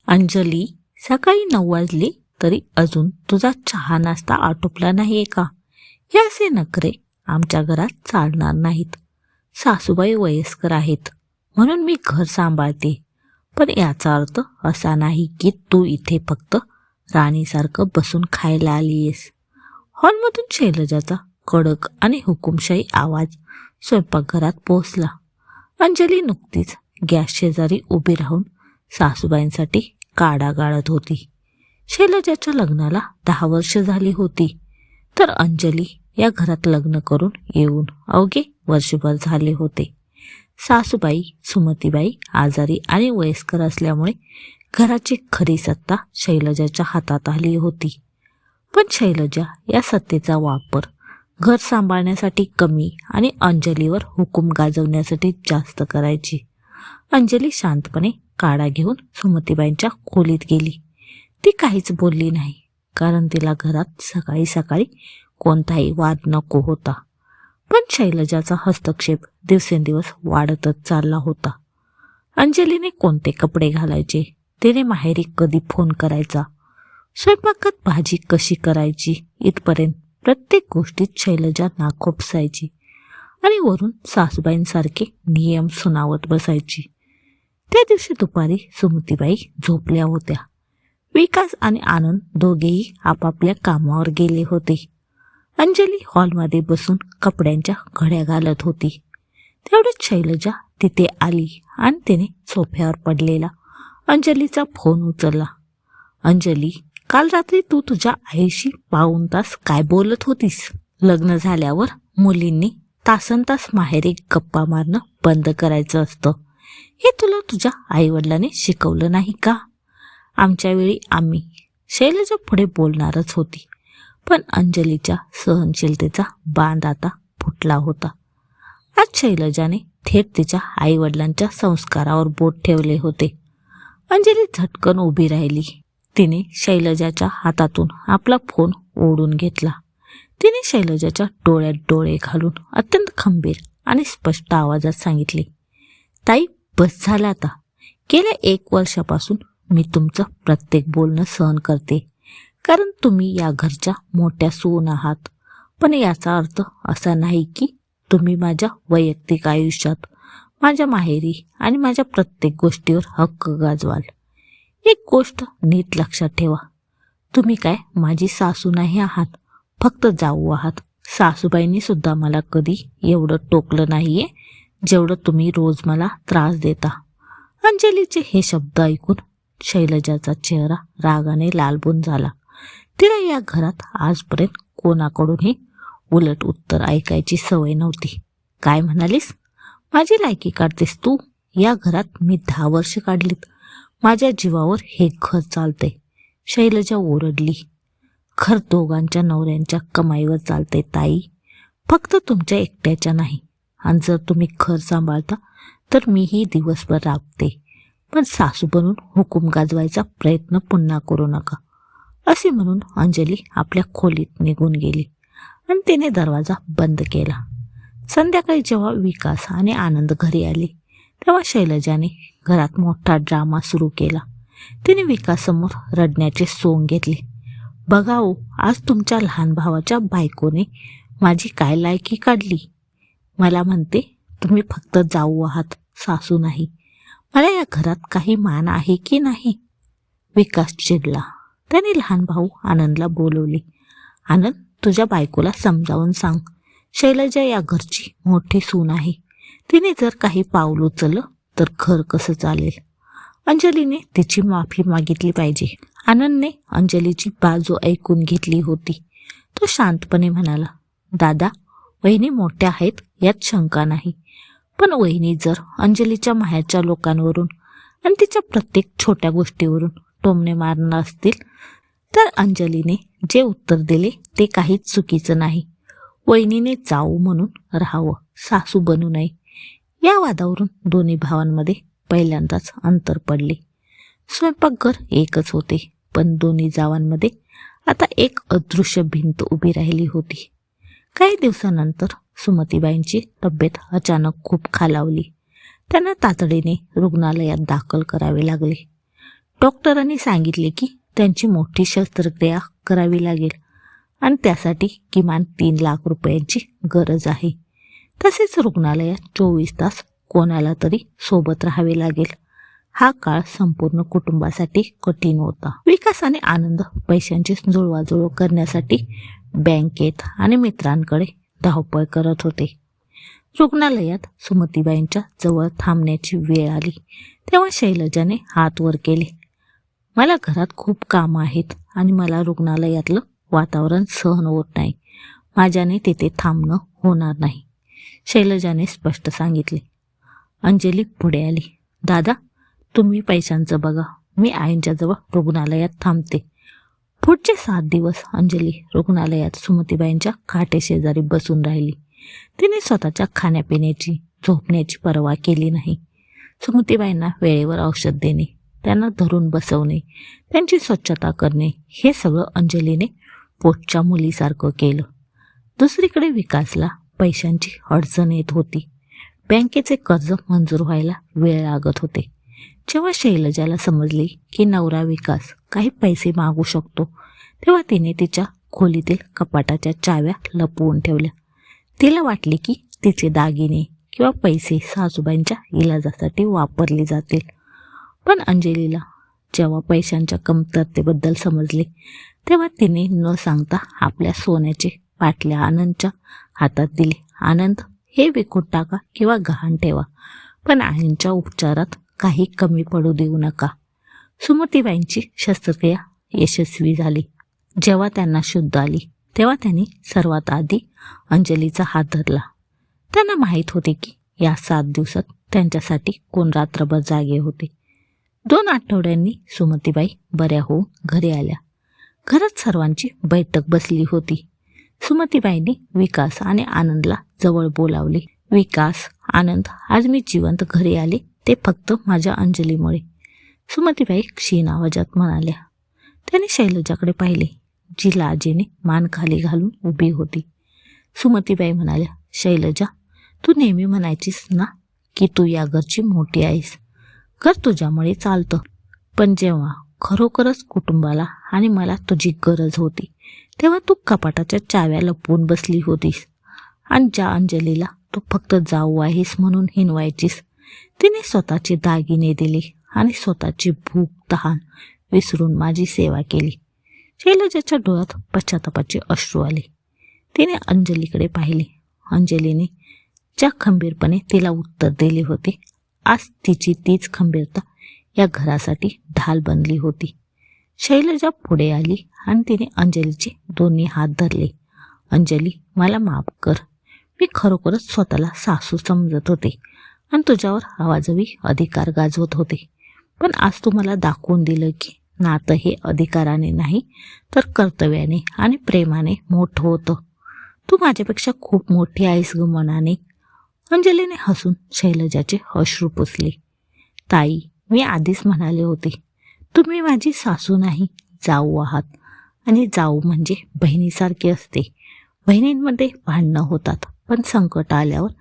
अंजली, सकाळी 9 वाजले तरी अजून तुझा चहा नाश्ता आटोपला नाहीये का? हे असे नखरे आमच्या घरात चालणार नाहीत. सासूबाई वयस्कर आहेत म्हणून मी घर सांभाळते, पण याचा अर्थ असा नाही की तू इथे फक्त राणीसारखं बसून खायला आलीयस. हॉलमधून शैलजाचा कडक आणि हुकुमशाही आवाज स्वयंपाकघरात पोहोचला. अंजली नुकतीच गॅस शेजारी उभी राहून सासूबाईंसाठी काढा गाळत होती. शैलजाच्या लग्नाला 10 वर्ष झाली होती, तर अंजली या घरात लग्न करून येऊन अवघे वर्षभर झाले होते. सासूबाई सुमतीबाई आजारी आणि वयस्कर असल्यामुळे घराची खरी सत्ता शैलजाच्या हातात आली होती. पण शैलजा या सत्तेचा वापर घर सांभाळण्यासाठी कमी आणि अंजलीवर हुकूम गाजवण्यासाठी जास्त करायची. अंजली शांतपणे काढा घेऊन सुमतीबाईंच्या खोलीत गेली. ती काहीच बोलली नाही, कारण तिला घरात सकाळी सकाळी कोणताही वाद नको होता. पण शैलजाचा हस्तक्षेप दिवसेंदिवस वाढतच चालला होता. अंजलीने कोणते कपडे घालायचे, तिने माहेरी कधी फोन करायचा, स्वयंपाकात भाजी कशी करायची, इथपर्यंत प्रत्येक गोष्टीत शैलजा नाखोपसायची आणि वरून सासूबाईंसारखे नियम सुनावत बसायची. त्या दिवशी दुपारी सुमतीबाई झोपल्या होत्या. विकास आणि आनंद दोघेही आपापल्या कामावर गेले होते. अंजली हॉलमध्ये बसून कपड्यांच्या घड्या घालत होती. तेवढ्यात शैलजा तिथे आली आणि तिने सोफ्यावर पडलेला अंजलीचा फोन उचलला. अंजली, काल रात्री तू तुझ्या आईशी पाऊण तास काय बोलत होतीस? लग्न झाल्यावर मुलींनी तासनतास माहेरी गप्पा मारणं बंद करायचं असतं, हे तुला तुझ्या आईवडिलांनी शिकवलं नाही का? आमच्या वेळी आम्ही, शैलजा पुढे बोलणारच होती, पण अंजलीच्या सहनशीलतेचा बांध आता फुटला होता. आज शैलजाने थेट तिच्या आईवडिलांच्या संस्कारावर बोट ठेवले होते. अंजली झटकन उभी राहिली. तिने शैलजाच्या हातातून आपला फोन ओढून घेतला. तिने शैलजाच्या डोळ्यात डोळे घालून अत्यंत खंबीर आणि स्पष्ट आवाजात सांगितले, ताई, बस झालं आता. गेल्या 1 वर्षापासून मी तुमचं प्रत्येक बोलणं सहन करते, कारण तुम्ही या घरच्या मोठ्या सून आहात. पण याचा अर्थ असा नाही की तुम्ही माझ्या वैयक्तिक आयुष्यात, माझ्या माहेरी आणि माझ्या प्रत्येक गोष्टीवर हक्क गाजवाल. एक गोष्ट नीट लक्षात ठेवा, तुम्ही काय माझी सासू नाही आहात, फक्त जाऊ आहात. सासूबाईंनी सुद्धा मला कधी एवढं टोकलं नाहीये जेवढं तुम्ही रोज मला त्रास देता. अंजलीचे हे शब्द ऐकून शैलजाचा चेहरा रागाने लालबुंद झाला. तिला या घरात आजपर्यंत कोणाकडूनही उलट उत्तर ऐकायची सवय नव्हती. काय म्हणालीस? माझी लायकी काढतेस तू? या घरात मी 10 वर्ष काढलीत. माझ्या जीवावर हे घर चालते. शैलजा ओरडली. घर दोघांच्या नवऱ्यांच्या कमाईवर चालते ताई, फक्त तुमच्या एकट्याच्या नाही. आणि जर तुम्ही घर सांभाळता तर मीही दिवसभर राबते, पण सासू बनून हुकूम गाजवायचा प्रयत्न पुन्हा करू नका. असे म्हणून अंजली आपल्या खोलीत निघून गेली आणि तिने दरवाजा बंद केला. संध्याकाळी जेव्हा विकास आणि आनंद घरी आले तेव्हा शैलजाने घरात मोठा ड्रामा सुरू केला. तिने विकाससमोर रडण्याचे सोंग घेतले. बघा ओ, आज तुमच्या लहान भावाच्या बायकोने माझी काय लायकी काढली. मला म्हणते तुम्ही फक्त जाऊ आहात, सासू नाही. मला या घरात काही मान आहे की नाही? विकास चिडला. त्याने लहान भाऊ आनंदला बोलवले. आनंद, तुझ्या बायकोला समजावून सांग, शैलजा या घरची मोठी सून आहे. तिने जर काही पाऊल उचललं तर घर कसं चालेल? अंजलीने तिची माफी मागितली पाहिजे. आनंदने अंजलीची बाजू ऐकून घेतली होती. तो शांतपणे म्हणाला, दादा, वहिनी मोठ्या आहेत यात शंका नाही, पण वहिनी जर अंजलीच्या माहेरच्या लोकांवरून आणि तिच्या प्रत्येक छोट्या गोष्टीवरून टोमणे मारणार असतील तर अंजलीने जे उत्तर दिले ते काहीच चुकीचं नाही. वहिनीने जाऊ म्हणून राहावं, सासू बनू नये. या वादावरून दोन्ही भावांमध्ये पहिल्यांदाच अंतर पडले. स्वयंपाकघर एकच होते, पण दोन्ही जावांमध्ये आता एक अदृश्य भिंत उभी राहिली होती. काही दिवसानंतर सुमतीबाईंची तब्येत अचानक खूप खालावली. त्यांना तातडीने रुग्णालयात दाखल करावे लागले. डॉक्टरांनी सांगितले की त्यांची मोठी शस्त्रक्रिया करावी लागेल आणि त्यासाठी किमान 3 लाख रुपयांची गरज आहे. तसेच रुग्णालयात 24 तास कोणाला तरी सोबत राहावे लागेल. हा काळ संपूर्ण कुटुंबासाठी कठीण होता. विकास आणि आनंद पैशांची जुळवाजुळव करण्यासाठी बँकेत आणि मित्रांकडे धावपळ करत होते. रुग्णालयात सुमतीबाईंच्या जवळ थांबण्याची वेळ आली तेव्हा शैलजाने हात वर केले. मला घरात खूप कामं आहेत आणि मला रुग्णालयातलं वातावरण सहन होत नाही. माझ्याने तिथे थांबणं होणार नाही, शैलजाने स्पष्ट सांगितले. अंजली पुढे आली. दादा, तुम्ही पैशांचं बघा, मी आईंच्या जवळ रुग्णालयात थांबते. पुढचे 7 दिवस अंजली रुग्णालयात सुमतीबाईंच्या खाटेशेजारी बसून राहिली. तिने स्वतःच्या खाण्यापिण्याची, झोपण्याची पर्वा केली नाही. सुमतीबाईंना वेळेवर औषध देणे, त्यांना धरून बसवणे, त्यांची स्वच्छता करणे, हे सगळं अंजलीने पोटच्या मुलीसारखं केलं. दुसरीकडे विकासला पैशांची अडचण येत होती. बँकेचे कर्ज मंजूर व्हायला वेळ लागत होते. जेव्हा शैलजाला समजली की नवरा विकास काही पैसे मागू शकतो, तेव्हा तिने तिच्या खोलीतील कपाटाच्या चाव्या लपवून ठेवल्या. तिला वाटले की तिचे दागिने किंवा पैसे सासूबाईंच्या इलाजासाठी वापरले जातील. पण अंजलीला जेव्हा पैशांच्या कमतरतेबद्दल समजले, तेव्हा तिने न सांगता आपल्या सोन्याचे बाटल्या आनंदच्या हातात दिली. आनंद, हे विकून टाका किंवा गहाण ठेवा, पण आईंच्या उपचारात काही कमी पडू देऊ नका. सुमतीबाईंची शस्त्रक्रिया यशस्वी झाली. जेव्हा त्यांना शुद्ध आली तेव्हा त्यांनी सर्वात आधी अंजलीचा हात धरला. त्यांना माहीत होते की या 7 दिवसात त्यांच्यासाठी कोण रात्रभर जागे होते. 2 आठवड्यांनी सुमतीबाई बऱ्या होऊन घरी आल्या. घरात सर्वांची बैठक बसली होती. सुमतीबाईंनी विकास आणि आनंदला जवळ बोलावले. विकास, आनंद, आज मी जिवंत घरी आले ते फक्त माझ्या अंजलीमुळे, सुमतीबाई क्षीण आवाजात म्हणाल्या. त्याने शैलजाकडे पाहिले, जी लाजेने मान खाली घालून उभी होती. सुमतीबाई म्हणाल्या, शैलजा, तू नेहमी म्हणायचीस ना की तू या घरची मोठी आहेस. घर तुझ्यामुळे चालतं. पण जेव्हा खरोखरच कुटुंबाला आणि मला तुझी गरज होती, तेव्हा तू कपाटाच्या चाव्या लपवून बसली होतीस. आणि ज्या अंजलीला तू फक्त जाऊ आहेस म्हणून हिनवायचीस, तिने स्वतःचे दागिने दिले आणि स्वतःची भूक तहान विसरून माझी सेवा केली. शैलजाच्या डोळ्यात पश्चातापाचे अश्रू आले. तिने अंजलीकडे पाहिले. अंजलीने ज्या खंबीरपणे तिला उत्तर दिले होते, आज तिची तीच खंबीरता या घरासाठी ढाल बनली होती. शैलजा पुढे आली आणि तिने अंजलीचे दोन्ही हात धरले. अंजली, मला माफ कर. मी खरोखरच स्वतःला सासू समजत होते आणि तुझ्यावर आवाजवी अधिकार गाजवत होते. पण आज तू मला दाखवून दिलं की नातं हे अधिकाराने नाही तर कर्तव्याने आणि प्रेमाने मोठं होतं. तू माझ्यापेक्षा खूप मोठी आहेस ग मनाने. अंजलीने हसून शैलजाचे अश्रू पुसले. ताई, मी आधीच म्हणाले होते, तुम्ही माझी सासू नाही, जाऊ आहात. आणि जाऊ म्हणजे बहिणीसारखी असते. बहिणींमध्ये भांडणं होतात, पण संकट आल्यावर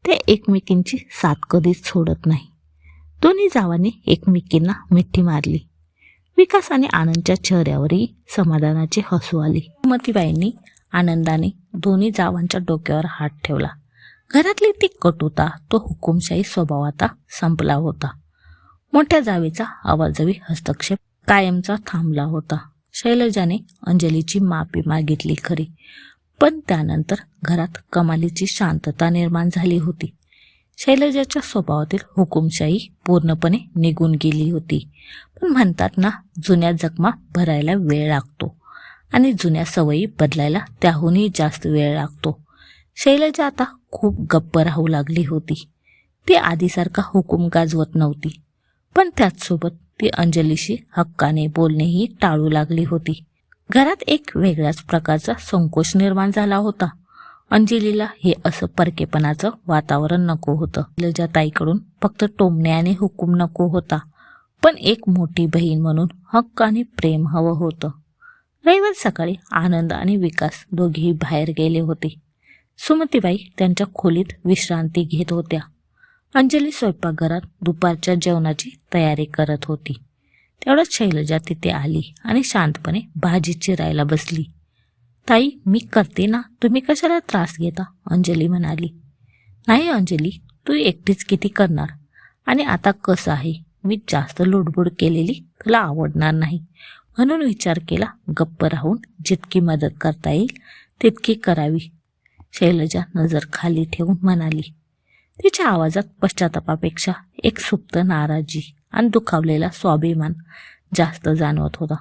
ते एकमेकींची साथ कधीच सोडत नाही. दोन्ही जावांनी एकमेकींना मिठी मारली. विकास आणि आनंदच्या चेहऱ्यावरही समाधानाचे हसू आले. सुमतीबाईंनी आनंदाने दोन्ही जावांच्या डोक्यावर हात ठेवला. घरातली ती कटुता, तो हुकुमशाही स्वभाव आता संपला होता. मोठ्या जावेचा आवाजवी हस्तक्षेप कायमचा थांबला होता. शैलजाने अंजलीची माफी मागितली खरी, पण त्यानंतर घरात कमालीची शांतता निर्माण झाली होती. शैलजाच्या स्वभावातील हुकुमशाही पूर्णपणे निघून गेली होती. पण म्हणतात ना, जुन्या जखमा भरायला वेळ लागतो आणि जुन्या सवयी बदलायला त्याहूनही जास्त वेळ लागतो. शैलजा आता खूप गप्प राहू लागली होती. ती आधीसारखा हुकूम गाजवत नव्हती, पण त्याचसोबत ती अंजलीशी हक्काने बोलणेही टाळू लागली होती. घरात एक वेगळ्याच प्रकारचा संकोच निर्माण झाला होता. अंजलीला हे असं परकेपणाचं वातावरण नको होतं. शैलजाताईकडून फक्त टोमणे आणि हुकूम नको होता, पण एक मोठी बहीण म्हणून हक्क आणि प्रेम हवं होतं. रविवार सकाळी आनंद आणि विकास दोघेही बाहेर गेले होते. सुमतीबाई त्यांच्या खोलीत विश्रांती घेत होत्या. अंजली स्वयंपाकघरात दुपारच्या जेवणाची तयारी करत होती. तेवढ्यात शैलजा तिथे आली आणि शांतपणे भाजी चिरायला बसली. ताई, मी करते ना, तुम्ही कशाला त्रास घेता? अंजली म्हणाली. नाही अंजली, तू एकटीच किती करणार? आणि आता कसं आहे, मी जास्त लुडबुड केलेली तुला आवडणार नाही, म्हणून विचार केला गप्प राहून जितकी मदत करता येईल तितकी करावी. शैलजा नजर खाली ठेवून म्हणाली. तिच्या आवाजात पश्चातापापेक्षा एक सुप्त नाराजी आणि दुखावलेला स्वाभिमान जास्त जाणवत होता.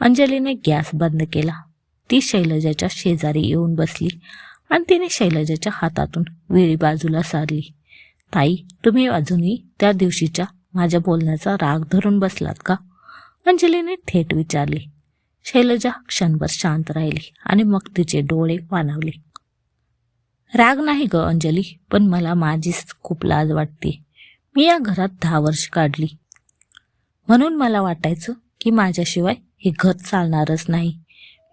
अंजलीने गॅस बंद केला. ती शैलजाच्या शेजारी येऊन बसली आणि तिने शैलजाच्या हातातून विळी बाजूला सारली. ताई, तुम्ही अजूनही त्या दिवशीच्या माझ्या बोलण्याचा राग धरून बसलात का? अंजलीने थेट विचारले. शैलजा क्षणभर शांत राहिली आणि मग तिचे डोळे पाणावले. राग नाही ग अंजली, पण मला माझीच खूप लाज वाटते. मी या घरात 10 वर्ष काढली, म्हणून मला वाटायचं की माझ्याशिवाय हे घर चालणारच नाही.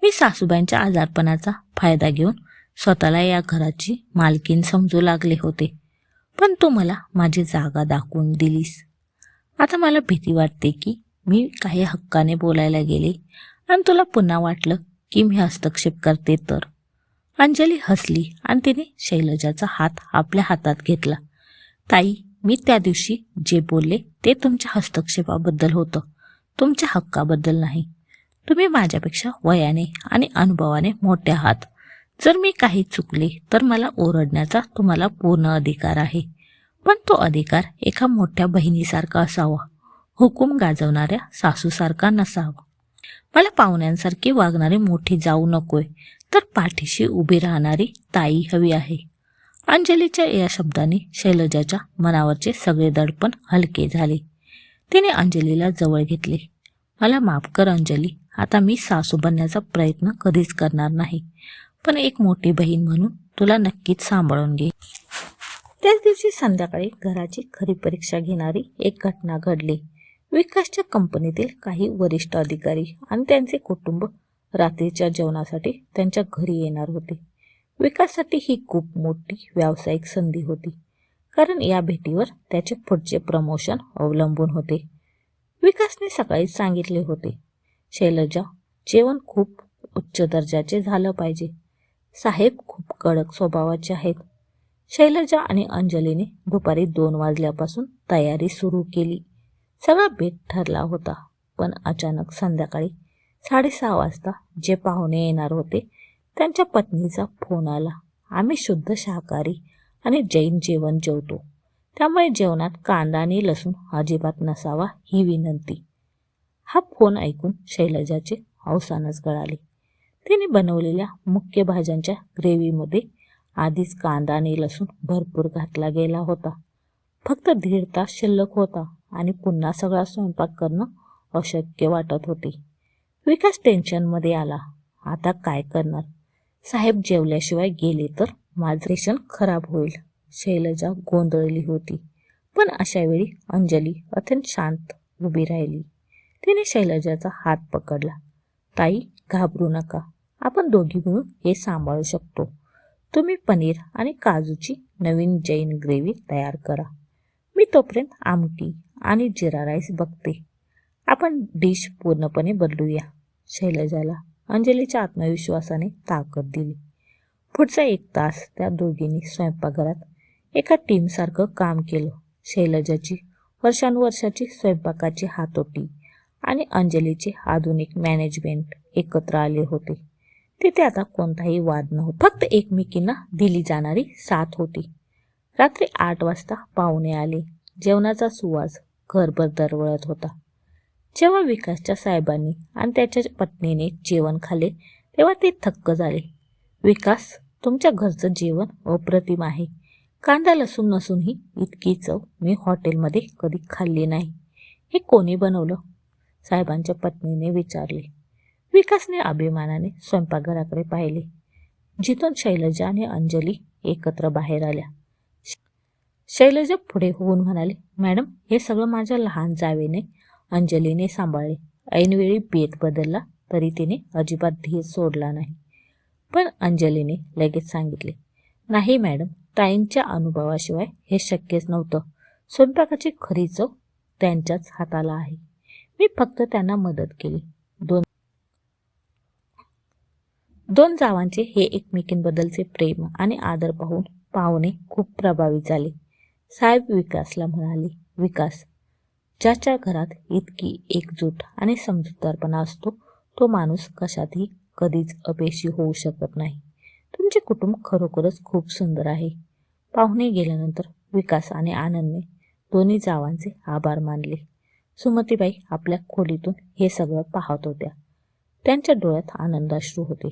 मी सासूबाईंच्या आजारपणाचा फायदा घेऊन स्वतःला या घराची मालकीण समजू लागले होते. पण तू मला माझी जागा दाखवून दिलीस. आता मला भीती वाटते की मी काही हक्काने बोलायला गेले आणि तुला पुन्हा वाटलं की मी हस्तक्षेप करते तर. अंजली हसली आणि तिने शैलजाचा हात आपल्या हातात घेतला. ताई, मी त्या दिवशी जे बोलले ते तुमच्या हस्तक्षेपाबद्दल होतं, तुमच्या हक्काबद्दल नाही. तुम्ही माझ्यापेक्षा वयाने आणि अनुभवाने मोठे आहात. जर मी काही चुकले तर मला ओरडण्याचा तुम्हाला पूर्ण अधिकार आहे, पण तो अधिकार एका मोठ्या बहिणीसारखा असावा, हुकूम गाजवणाऱ्या सासूसारखा नसावा. मला पाहुण्यांसारखी वागणारी मोठी जाऊ नकोय, तर पाठीशी उभी राहणारी ताई हवी आहे. अंजलीच्या या शब्दाने शैलजाच्या मनावरचे सगळे दडपण हलके झाले. तिने अंजलीला जवळ घेतले. मला माफ कर अंजली, आता मी सासू बनण्याचा प्रयत्न कधीच करणार नाही, पण एक मोठी बहीण म्हणून तुला नक्कीच सांभाळून घे. त्याच दिवशी संध्याकाळी घराची खरी परीक्षा घेणारी एक घटना घडली. विकासच्या कंपनीतील काही वरिष्ठ अधिकारी आणि त्यांचे कुटुंब रात्रीच्या जेवणासाठी त्यांच्या घरी येणार होते. विकाससाठी ही खूप मोठी व्यावसायिक संधी होती, कारण या भेटीवर त्याचे पुढचे प्रमोशन अवलंबून होते. विकासने सकाळीच सांगितले होते, शैलजा, जेवण खूप उच्च दर्जाचे झालं पाहिजे. साहेब खूप कडक स्वभावाचे आहेत. शैलजा आणि अंजलीने दुपारी 2 वाजल्यापासून तयारी सुरू केली. सगळा बेत ठरला होता, पण अचानक संध्याकाळी 6:30 वाजता जे पाहुणे येणार होते त्यांच्या पत्नीचा फोन आला. आम्ही शुद्ध शाकाहारी आणि जैन जेवण जेवतो, त्यामुळे जेवणात कांदा आणि लसूण अजिबात नसावा ही विनंती. हा फोन ऐकून शैलजाचे अवसानच गळाले. तिने बनवलेल्या मुख्य भाज्यांच्या ग्रेव्हीमध्ये आधीच कांदा आणि लसूण भरपूर घातला गेला होता. फक्त 1.5 तास शिल्लक होता आणि पुन्हा सगळा स्वयंपाक करणं अशक्य वाटत होते. विकास टेन्शनमध्ये आला. आता काय करणार? साहेब जेवल्याशिवाय गेले तर माझं रेशन खराब होईल. शैलजा गोंधळली होती, पण अशा वेळी अंजली अत्यंत शांत उभी राहिली. तिने शैलजाचा हात पकडला. ताई, घाबरू नका, आपण दोघी मिळून हे सांभाळू शकतो. तुम्ही पनीर आणि काजूची नवीन जैन ग्रेव्ही तयार करा. मी तोपर्यंत आमटी आणि जिरा राईस बघते. आपण डिश पूर्णपणे बदलूया. शैलजाला अंजलीच्या आत्मविश्वासाने ताकद दिली. पुढचा 1 तास त्या दोघींनी स्वयंपाकघरात एका टीमसारखं काम केलं. शैलजाची वर्षानुवर्षाची स्वयंपाकाची हातोटी आणि अंजलीचे आधुनिक मॅनेजमेंट एकत्र आले होते. तिथे आता कोणताही वाद नव्हता, फक्त एकमेकींना दिली जाणारी साथ होती. रात्री 8 वाजता पाहुणे आले. जेवणाचा सुवास घरभर दरवळत होता. जेव्हा विकासच्या साहेबांनी आणि त्याच्या पत्नीने जेवण खाल्ले तेव्हा ते थक्क झाले. विकास, तुमच्या घरचं जेवण अप्रतिम आहे. कांदा लसूण नसूनही इतकी चव मी हॉटेलमध्ये कधी खाल्ली नाही. हे कोणी बनवलं? साहेबांच्या पत्नीने विचारले. विकासने अभिमानाने स्वयंपाकघराकडे पाहिले, जिथून शैलजा आणि अंजली एकत्र बाहेर आल्या. शैलजा पुढे होऊन म्हणाली, मॅडम, हे सगळं माझ्या लहान जावेने अंजलीने सांभाळले. ऐनवेळी बेत बदलला तरी तिने अजिबात धीर सोडला नाही. पण अंजलीने लगेच सांगितले, नाही मॅडम, ताईंच्या अनुभवाशिवाय हे शक्यच नव्हतं. स्वयंपाकाची खरी चव त्यांच्याच हाताला आहे. मी फक्त त्यांना मदत केली. दोन जावांचे हे एकमेकींबद्दलचे प्रेम आणि आदर पाहून पाहुणे खूप प्रभावित झाले. साहेब विकासला म्हणाले, विकास, ज्याच्या घरात इतकी एकजूट आणि समजूतदारपणा असतो तो माणूस कशातही कधीच अपयशी होऊ शकत नाही. तुमचे कुटुंब खरोखरच खूप सुंदर आहे. पाहुणे गेल्यानंतर विकास आणि आनंदने दोन्ही जावांचे आभार मानले. सुमतीबाई आपल्या खोलीतून हे सगळं पाहत होत्या. त्यांच्या डोळ्यात आनंदाश्रू होते.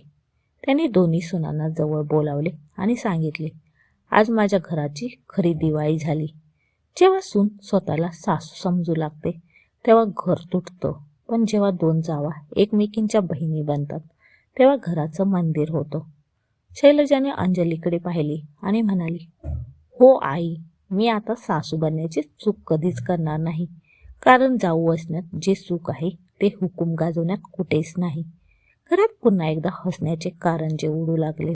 त्यांनी दोन्ही सुनांना जवळ बोलावले आणि सांगितले, आज माझ्या घराची खरी दिवाळी झाली. जेव्हा सून स्वतःला सासू समजू लागते तेव्हा घर तुटतं, पण जेव्हा दोन जावा एकमेकींच्या बहिणी बनतात तेव्हा घराचं मंदिर होतं. शैलजाने अंजलीकडे पाहिली आणि म्हणाली, हो आई, मी आता सासू बनण्याची चूक कधीच करणार नाही. कारण जाऊ असण्यात जे सुख आहे ते हुकूम गाजवण्यात कुठेच नाही. घरात पुन्हा एकदा हसण्याचे कारंजे उडू लागले.